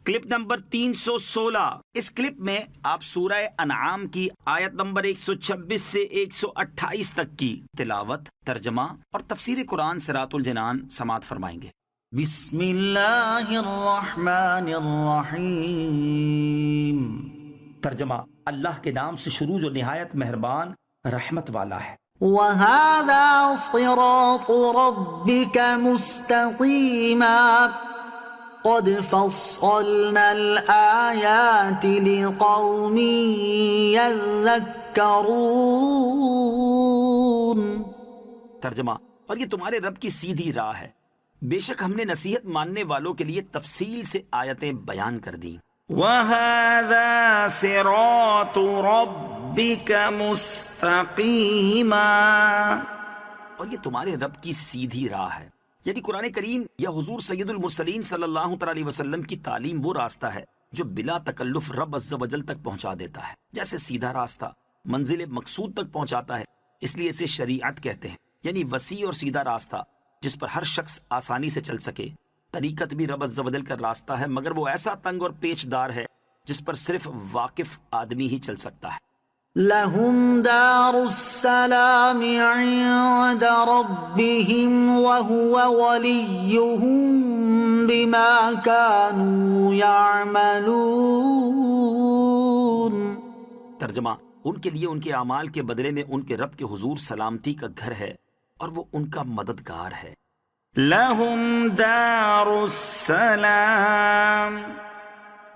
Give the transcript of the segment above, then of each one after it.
Clip number 316۔ اس clip میں آپ سورہ انعام کی آیت نمبر 126 سے 128 تک کی تلاوت، ترجمہ اور تفسیر قرآن صراط الجنان سماعت فرمائیں گے۔ بسم اللہ الرحمن الرحیم۔ ترجمہ، اللہ کے نام سے شروع جو نہایت مہربان رحمت والا ہے۔ وَهَذَا صِرَاطُ رَبِّكَ مُسْتَقِيمًا قَدْ فَصَّلْنَا الْآيَاتِ لِقَوْمٍ يَذَّكَّرُونَ۔ ترجمہ، اور یہ تمہارے رب کی سیدھی راہ ہے، بے شک ہم نے نصیحت ماننے والوں کے لیے تفصیل سے آیتیں بیان کر دیں۔ وَهَذَا صِرَاطُ رَبِّكَ مُسْتَقِيمًا، اور یہ تمہارے رب کی سیدھی راہ ہے، یعنی قرآن کریم یا حضور سید المرسلین صلی اللہ علیہ وسلم کی تعلیم وہ راستہ ہے جو بلا تکلف رب عز و جل تک پہنچا دیتا ہے۔ جیسے سیدھا راستہ منزل مقصود تک پہنچاتا ہے، اس لیے اسے شریعت کہتے ہیں، یعنی وسیع اور سیدھا راستہ جس پر ہر شخص آسانی سے چل سکے۔ طریقت بھی رب عز و جل کا راستہ ہے، مگر وہ ایسا تنگ اور پیچ دار ہے جس پر صرف واقف آدمی ہی چل سکتا ہے۔ لَهُمْ دَارُ السَّلَامِ عِندَ رَبِّهِمْ وَهُوَ وَلِيُّهُمْ بِمَا كَانُوا يَعْمَلُونَ۔ ترجمہ، ان کے لیے ان کے اعمال کے بدلے میں ان کے رب کے حضور سلامتی کا گھر ہے اور وہ ان کا مددگار ہے۔ لَهُمْ دَارُ السَّلَامِ،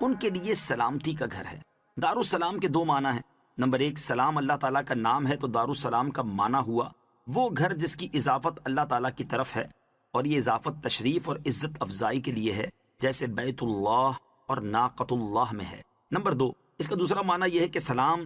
ان کے لیے سلامتی کا گھر ہے۔ دار السلام کے دو معنی ہیں۔ نمبر 1، سلام اللہ تعالیٰ کا نام ہے تو دار السلام کا معنی ہوا وہ گھر جس کی اضافت اللہ تعالیٰ کی طرف ہے، اور یہ اضافت تشریف اور عزت افزائی کے لیے ہے، جیسے بیت اللہ اور ناقۃ اللہ میں ہے۔ نمبر 2، اس کا دوسرا معنی یہ ہے کہ سلام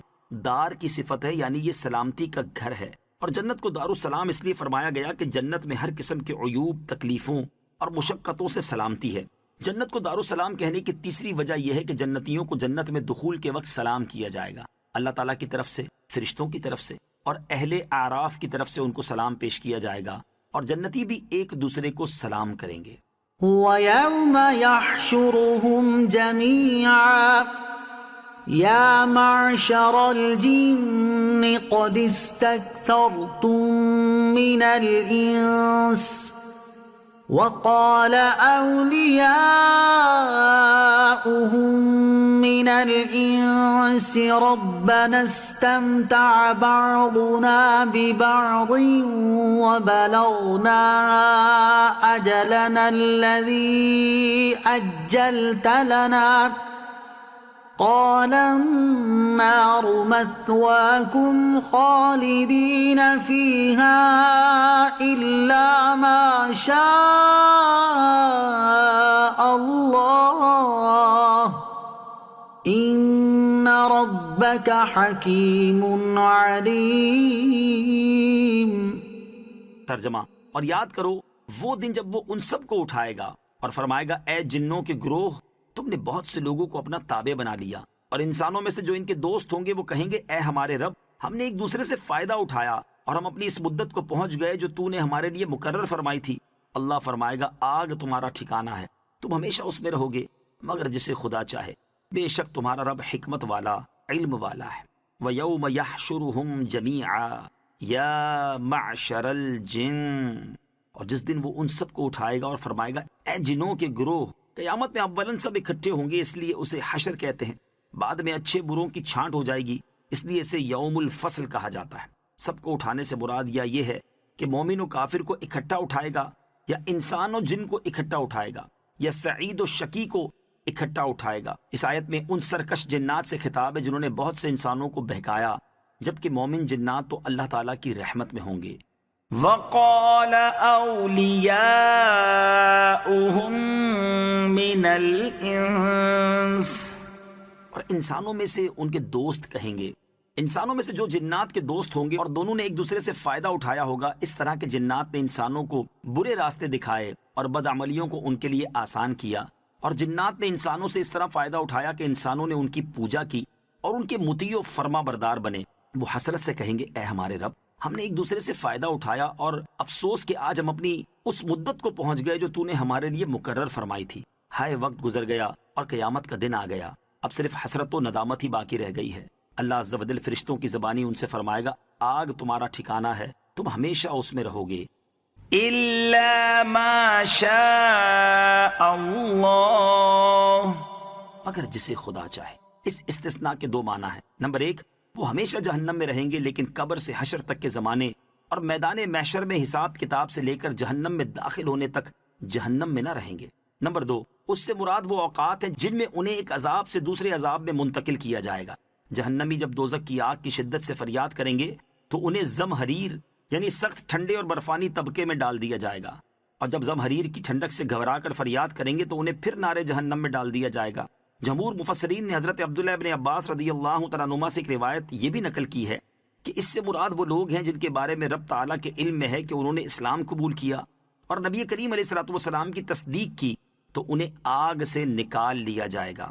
دار کی صفت ہے، یعنی یہ سلامتی کا گھر ہے۔ اور جنت کو دار السلام اس لیے فرمایا گیا کہ جنت میں ہر قسم کے عیوب، تکلیفوں اور مشقتوں سے سلامتی ہے۔ جنت کو دار السلام کہنے کی تیسری وجہ یہ ہے کہ جنتیوں کو جنت میں دخول کے وقت سلام کیا جائے گا، اللہ تعالیٰ کی طرف سے، فرشتوں کی طرف سے اور اہل اعراف کی طرف سے ان کو سلام پیش کیا جائے گا، اور جنتی بھی ایک دوسرے کو سلام کریں گے۔ وَيَوْمَ يَحْشُرُهُمْ جَمِيعًا يَا مَعْشَرَ الْجِنِّ قَدِ اسْتَكْثَرْتُم مِّنَ الْإِنسِ وَقَالَ أَوْلِيَاؤُهُم مِّنَ الْإِنسِ رَبَّنَا اسْتَمْتَعَ بَعْضُنَا بِبَعْضٍ وَبَلَغْنَا أَجَلَنَا الَّذِي أَجَّلْتَ لَنَا قَالَ النَّارُ مَثْوَاكُمْ خَالِدِينَ فِيهَا إِلَّا مَا شَاءَ اللَّهُ إِنَّ رَبَّكَ حَكِيمٌ عَلِيمٌ۔ ترجمہ، اور یاد کرو وہ دن جب وہ ان سب کو اٹھائے گا اور فرمائے گا، اے جنوں کے گروہ، تم نے بہت سے لوگوں کو اپنا تابع بنا لیا، اور انسانوں میں سے جو ان کے دوست ہوں گے وہ کہیں گے، اے ہمارے رب، ہم نے ایک دوسرے سے فائدہ اٹھایا اور ہم اپنی اس مدت کو پہنچ گئے جو تو نے ہمارے لیے مقرر فرمائی تھی۔ اللہ فرمائے گا، آگ تمہارا ٹھکانہ ہے، تم ہمیشہ اس میں رہو گے مگر جسے خدا چاہے، بے شک تمہارا رب حکمت والا، علم والا ہے۔ وَيَوْمَ يَحْشُرُهُمْ جَمِيعًا يَا مَعْشَرَ الْجِنِّ، اور جس دن وہ ان سب کو اٹھائے گا اور فرمائے گا، اے جنوں کے گروہ۔ قیامت میں اولاً سب اکٹھے ہوں گے، اس لیے اسے حشر کہتے ہیں۔ بعد میں اچھے بروں کی چھانٹ ہو جائے گی، اس لیے اسے یوم الفصل کہا جاتا ہے۔ سب کو اٹھانے سے مراد یا یہ ہے کہ مومن و کافر کو اکٹھا اٹھائے گا، یا انسان و جن کو اکٹھا اٹھائے گا، یا سعید و شقی کو اکٹھا اٹھائے گا۔ اس آیت میں ان سرکش جنات سے خطاب ہے جنہوں نے بہت سے انسانوں کو بہکایا، جبکہ مومن جنات تو اللہ تعالیٰ کی رحمت میں ہوں گے۔ وَقَالَ أَوْلِيَاؤُهُم مِّنَ الْإِنسِ، اور انسانوں میں سے ان کے دوست کہیں گے، انسانوں میں سے جو جنات کے دوست ہوں گے اور دونوں نے ایک دوسرے سے فائدہ اٹھایا ہوگا، اس طرح کے جنات نے انسانوں کو برے راستے دکھائے اور بدعملیوں کو ان کے لیے آسان کیا، اور جنات نے انسانوں سے اس طرح فائدہ اٹھایا کہ انسانوں نے ان کی پوجا کی اور ان کے مطیع و فرما بردار بنے۔ وہ حسرت سے کہیں گے، اے ہمارے رب، ہم نے ایک دوسرے سے فائدہ اٹھایا اور افسوس کہ آج ہم اپنی اس مدت کو پہنچ گئے جو تو نے ہمارے لیے مقرر فرمائی تھی۔ ہائے وقت گزر گیا اور قیامت کا دن آ گیا، اب صرف حسرت و ندامت ہی باقی رہ گئی ہے۔ اللہ عز و جل فرشتوں کی زبانی ان سے فرمائے گا آگ تمہارا ٹھکانہ ہے، تم ہمیشہ اس میں رہو گے، الا ما شاء اللہ، مگر جسے خدا چاہے۔ اس استثناء کے دو معنی ہیں۔ نمبر ایک، وہ ہمیشہ جہنم میں رہیں گے لیکن قبر سے حشر تک کے زمانے اور میدان محشر میں حساب کتاب سے لے کر جہنم میں داخل ہونے تک جہنم میں نہ رہیں گے۔ نمبر دو، اس سے مراد وہ اوقات ہیں جن میں انہیں ایک عذاب سے دوسرے عذاب میں منتقل کیا جائے گا۔ جہنمی جب دوزخ کی آگ کی شدت سے فریاد کریں گے تو انہیں زمہریر یعنی سخت ٹھنڈے اور برفانی طبقے میں ڈال دیا جائے گا، اور جب زمہریر کی ٹھنڈک سے گھبرا کر فریاد کریں گے تو انہیں پھر نارے جہنم میں ڈال دیا جائے گا۔ جمہور مفسرین نے حضرت عبداللہ ابن عباس رضی اللہ تعالیٰ عنہما سے ایک روایت یہ بھی نقل کی ہے کہ اس سے مراد وہ لوگ ہیں جن کے بارے میں رب تعالیٰ کے علم میں ہے کہ انہوں نے اسلام قبول کیا اور نبی کریم علیہ الصلوۃ والسلام کی تصدیق کی، تو انہیں آگ سے نکال لیا جائے گا۔